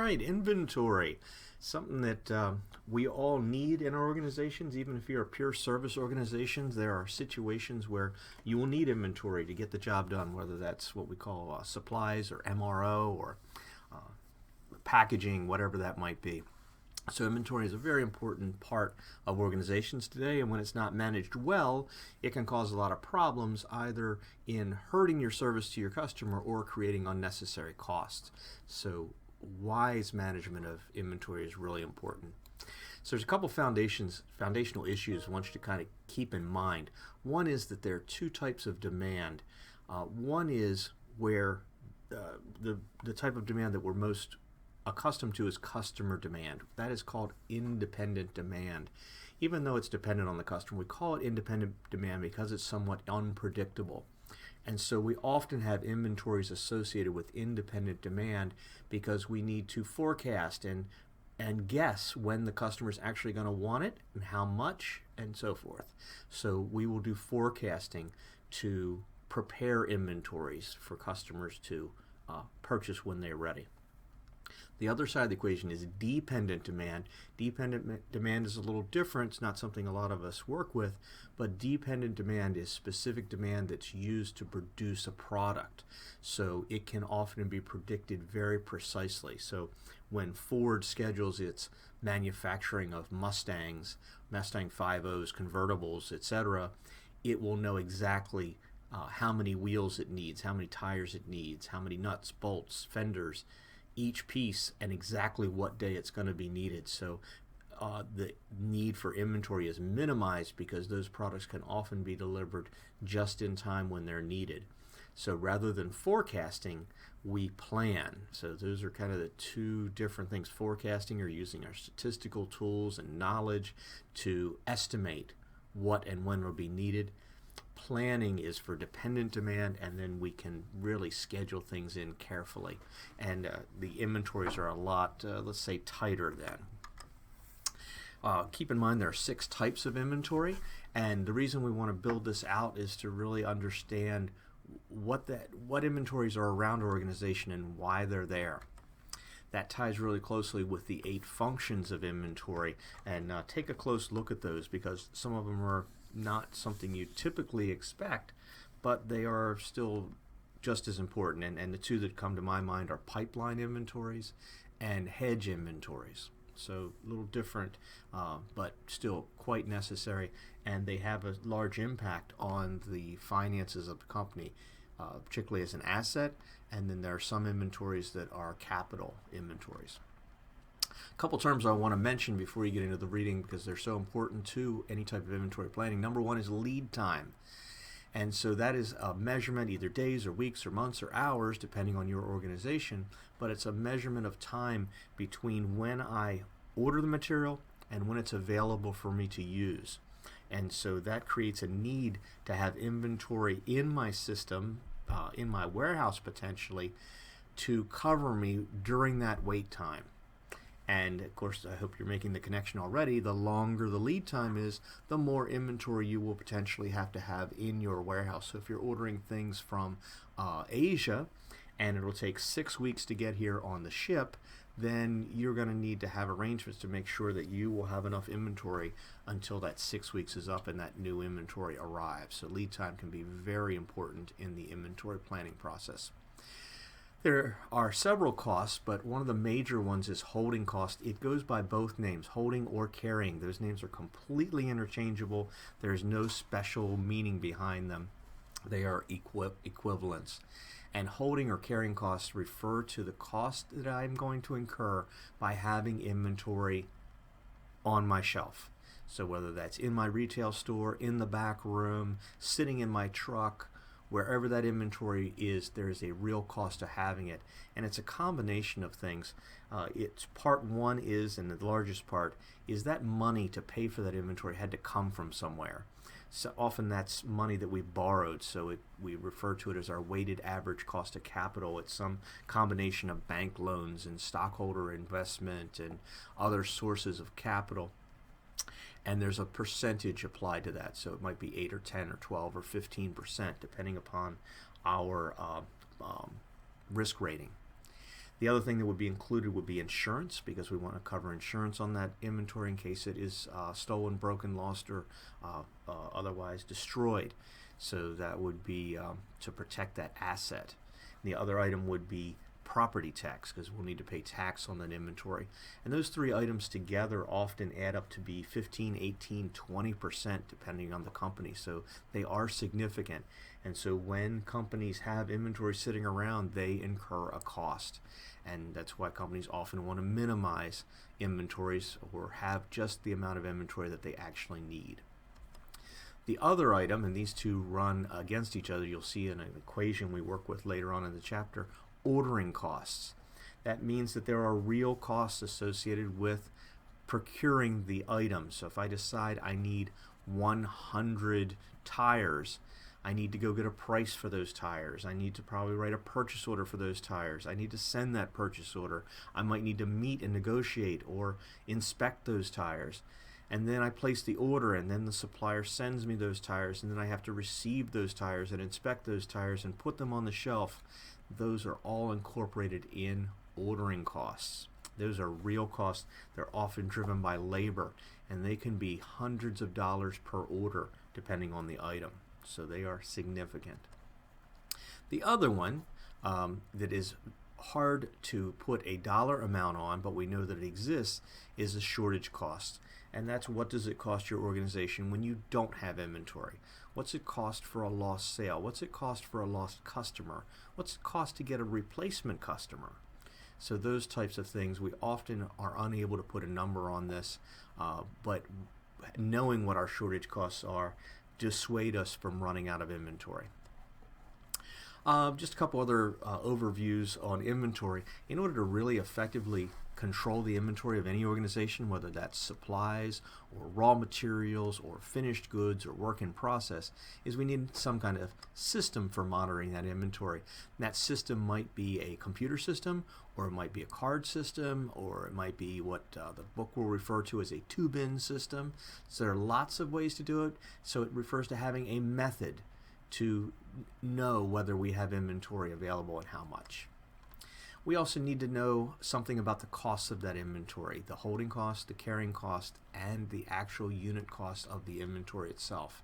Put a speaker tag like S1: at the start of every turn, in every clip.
S1: right, inventory. Something that we all need in our organizations. Even if you're a pure service organization, there are situations where you will need inventory to get the job done, whether that's what we call supplies or MRO or packaging, whatever that might be. So inventory is a very important part of organizations today, and when it's not managed well, it can cause a lot of problems, either in hurting your service to your customer or creating unnecessary costs. So wise management of inventory is really important. So there's a couple foundational issues I want you to kind of keep in mind. One is that there are two types of demand. One is where the type of demand that we're most accustomed to is customer demand. That is called independent demand. Even though it's dependent on the customer, we call it independent demand because it's somewhat unpredictable. And so we often have inventories associated with independent demand because we need to forecast and guess when the customer is actually going to want it and how much and so forth. So we will do forecasting to prepare inventories for customers to purchase when they're ready. The other side of the equation is dependent demand. Dependent demand is a little different. It's not something a lot of us work with, but dependent demand is specific demand that's used to produce a product. So it can often be predicted very precisely. So when Ford schedules its manufacturing of Mustangs, Mustang 5.0s, convertibles, etc., it will know exactly how many wheels it needs, how many tires it needs, how many nuts, bolts, fenders, each piece, and exactly what day it's going to be needed. So the need for inventory is minimized because those products can often be delivered just in time when they're needed. So rather than forecasting, we plan. So those are kind of the two different things. Forecasting or using our statistical tools and knowledge to estimate what and when will be needed. Planning is for dependent demand, and then we can really schedule things in carefully. And the inventories are a lot, let's say, tighter then. Keep in mind there are 6 types of inventory, and the reason we want to build this out is to really understand what inventories are around our organization and why they're there. That ties really closely with the 8 functions of inventory, and take a close look at those because some of them are not something you typically expect, but they are still just as important. And the two that come to my mind are pipeline inventories and hedge inventories. So a little different, but still quite necessary, and they have a large impact on the finances of the company, particularly as an asset. And then there are some inventories that are capital inventories. A couple terms I want to mention before you get into the reading because they're so important to any type of inventory planning. Number one is lead time. And so that is a measurement, either days or weeks or months or hours, depending on your organization, but it's a measurement of time between when I order the material and when it's available for me to use. And so that creates a need to have inventory in my system, in my warehouse potentially, to cover me during that wait time. And of course, I hope you're making the connection already. The longer the lead time is, the more inventory you will potentially have to have in your warehouse. So if you're ordering things from Asia and it'll take 6 weeks to get here on the ship, then you're going to need to have arrangements to make sure that you will have enough inventory until that 6 weeks is up and that new inventory arrives. So lead time can be very important in the inventory planning process. There are several costs, but one of the major ones is holding cost. It goes by both names, holding or carrying. Those names are completely interchangeable. There's no special meaning behind them. They are equivalents. And holding or carrying costs refer to the cost that I'm going to incur by having inventory on my shelf. So whether that's in my retail store, in the back room, sitting in my truck, wherever that inventory is, there is a real cost to having it, and it's a combination of things. It's part one is, and the largest part, is that money to pay for that inventory had to come from somewhere. So often that's money that we borrowed, so we refer to it as our weighted average cost of capital. It's some combination of bank loans and stockholder investment and other sources of capital. And there's a percentage applied to that, so it might be 8 or 10 or 12 or 15%, depending upon our risk rating. The other thing that would be included would be insurance, because we want to cover insurance on that inventory in case it is stolen, broken, lost, or otherwise destroyed. So that would be to protect that asset. The other item would be property tax, because we'll need to pay tax on that inventory. And those three items together often add up to be 15, 18, 20% depending on the company. So they are significant. And so when companies have inventory sitting around, they incur a cost. And that's why companies often want to minimize inventories or have just the amount of inventory that they actually need. The other item, and these two run against each other, you'll see in an equation we work with later on in the chapter, ordering costs. That means that there are real costs associated with procuring the item. So if I decide I need 100 tires, I need to go get a price for those tires. I need to probably write a purchase order for those tires. I need to send that purchase order. I might need to meet and negotiate or inspect those tires. And then I place the order, and then the supplier sends me those tires, and then I have to receive those tires and inspect those tires and put them on the shelf. Those are all incorporated in ordering costs. Those are real costs. They're often driven by labor, and they can be hundreds of dollars per order depending on the item. So they are significant. The other one that is hard to put a dollar amount on, but we know that it exists, is a shortage cost. And that's, what does it cost your organization when you don't have inventory? What's it cost for a lost sale? What's it cost for a lost customer? What's it cost to get a replacement customer? So those types of things, we often are unable to put a number on this, but knowing what our shortage costs are dissuade us from running out of inventory. Just a couple other overviews on inventory. In order to really effectively control the inventory of any organization, whether that's supplies or raw materials or finished goods or work in process, is we need some kind of system for monitoring that inventory. And that system might be a computer system, or it might be a card system, or it might be what the book will refer to as a two-bin system. So there are lots of ways to do it. So it refers to having a method to know whether we have inventory available and how much. We also need to know something about the costs of that inventory, the holding cost, the carrying cost, and the actual unit cost of the inventory itself.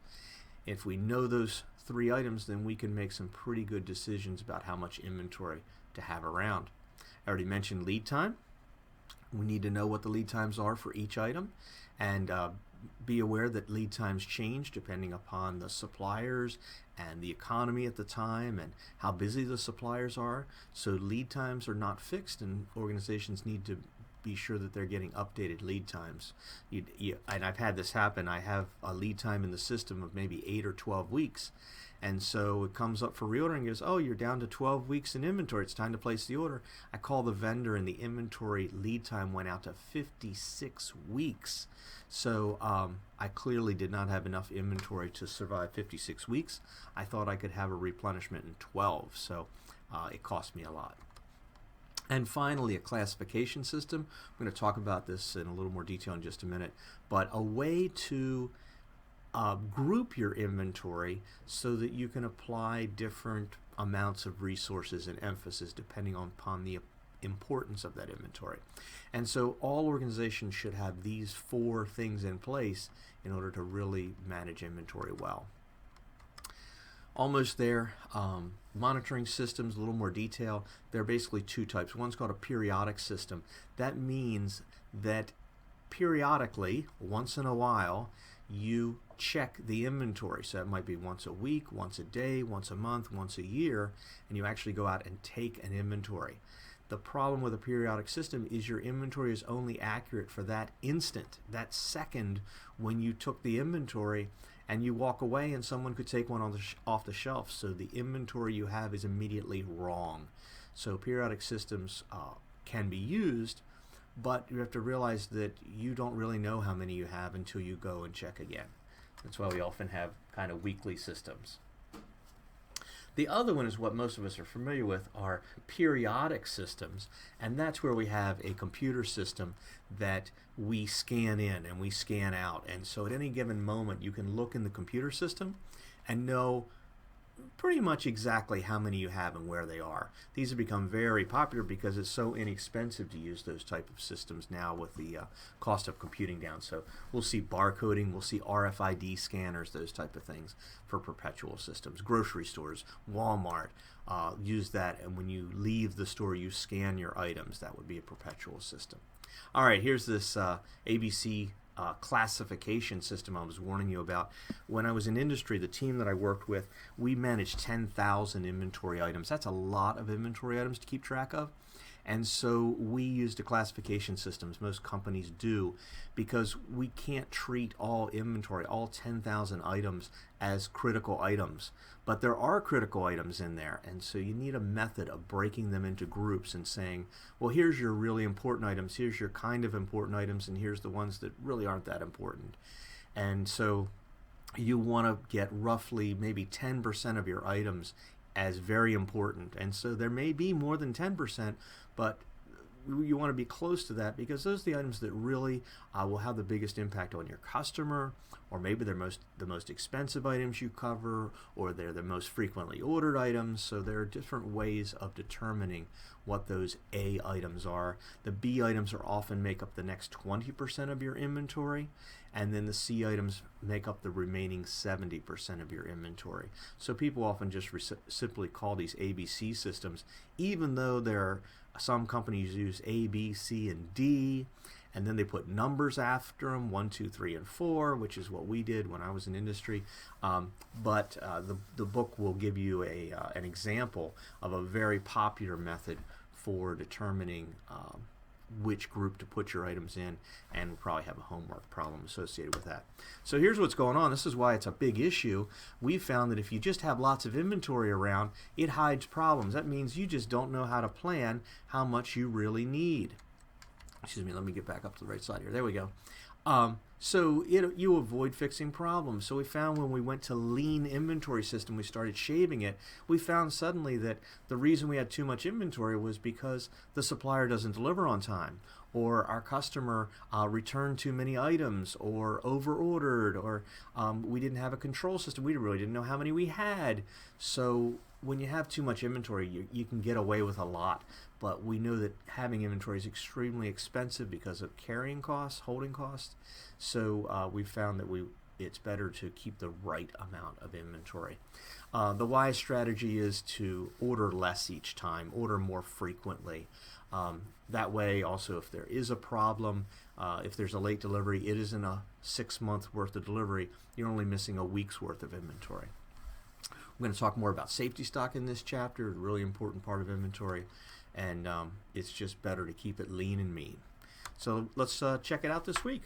S1: If we know those three items, then we can make some pretty good decisions about how much inventory to have around. I already mentioned lead time. We need to know what the lead times are for each item, and be aware that lead times change depending upon the suppliers and the economy at the time and how busy the suppliers are. So lead times are not fixed, and organizations need to be sure that they're getting updated lead times. And I've had this happen. I have a lead time in the system of maybe 8 or 12 weeks. And so it comes up for reordering and goes, oh, you're down to 12 weeks in inventory. It's time to place the order. I call the vendor, and the inventory lead time went out to 56 weeks. So I clearly did not have enough inventory to survive 56 weeks. I thought I could have a replenishment in 12, so it cost me a lot. And finally, a classification system. I'm going to talk about this in a little more detail in just a minute, but a way to group your inventory so that you can apply different amounts of resources and emphasis depending upon the importance of that inventory. And so all organizations should have these 4 things in place in order to really manage inventory well. Almost there. Monitoring systems, a little more detail. There are basically 2 types. One's called a periodic system. That means that periodically, once in a while, you check the inventory. So it might be once a week, once a day, once a month, once a year, and you actually go out and take an inventory. The problem with a periodic system is your inventory is only accurate for that instant, that second when you took the inventory, and you walk away and someone could take one off the shelf. So the inventory you have is immediately wrong. So periodic systems can be used, but you have to realize that you don't really know how many you have until you go and check again. That's why we often have kind of weekly systems. The other one is what most of us are familiar with, are periodic systems, and that's where we have a computer system that we scan in and we scan out. And so at any given moment, you can look in the computer system and know pretty much exactly how many you have and where they are. These have become very popular because it's so inexpensive to use those type of systems now with the cost of computing down. So we'll see barcoding, we'll see RFID scanners, those type of things for perpetual systems. Grocery stores, Walmart, use that, and when you leave the store you scan your items. That would be a perpetual system. All right, here's this ABC classification system I was warning you about. When I was in industry, the team that I worked with, we managed 10,000 inventory items. That's a lot of inventory items to keep track of. And so we used a classification system, as most companies do, because we can't treat all inventory, all 10,000 items, as critical items. But there are critical items in there, and so you need a method of breaking them into groups and saying, well, here's your really important items, here's your kind of important items, and here's the ones that really aren't that important. And so you want to get roughly maybe 10% of your items as very important. And so there may be more than 10%, but you want to be close to that, because those are the items that really will have the biggest impact on your customer, or maybe they're the most expensive items you cover, or they're the most frequently ordered items. So there are different ways of determining what those A items are. The B items are often make up the next 20% of your inventory, and then the C items make up the remaining 70% of your inventory. So people often just simply call these ABC systems, even though some companies use A, B, C, and D, and then they put numbers after them, 1, 2, 3, and 4, which is what we did when I was in industry. But the book will give you an example of a very popular method for determining which group to put your items in, and we'll probably have a homework problem associated with that. So here's what's going on. This is why it's a big issue. We've found that if you just have lots of inventory around, it hides problems. That means you just don't know how to plan how much you really need. Excuse me, let me get back up to the right side here. There we go. So you avoid fixing problems. So we found when we went to lean inventory system, we started shaving it, we found suddenly that the reason we had too much inventory was because the supplier doesn't deliver on time, or our customer returned too many items, or over-ordered, or we didn't have a control system. We really didn't know how many we had. So when you have too much inventory, you can get away with a lot. But we know that having inventory is extremely expensive because of carrying costs, holding costs. So we found that it's better to keep the right amount of inventory. The wise strategy is to order less each time, order more frequently. That way, also, if there is a problem, if there's a late delivery, it isn't a 6 month worth of delivery. You're only missing a week's worth of inventory. We're going to talk more about safety stock in this chapter, a really important part of inventory, and it's just better to keep it lean and mean. So let's check it out this week.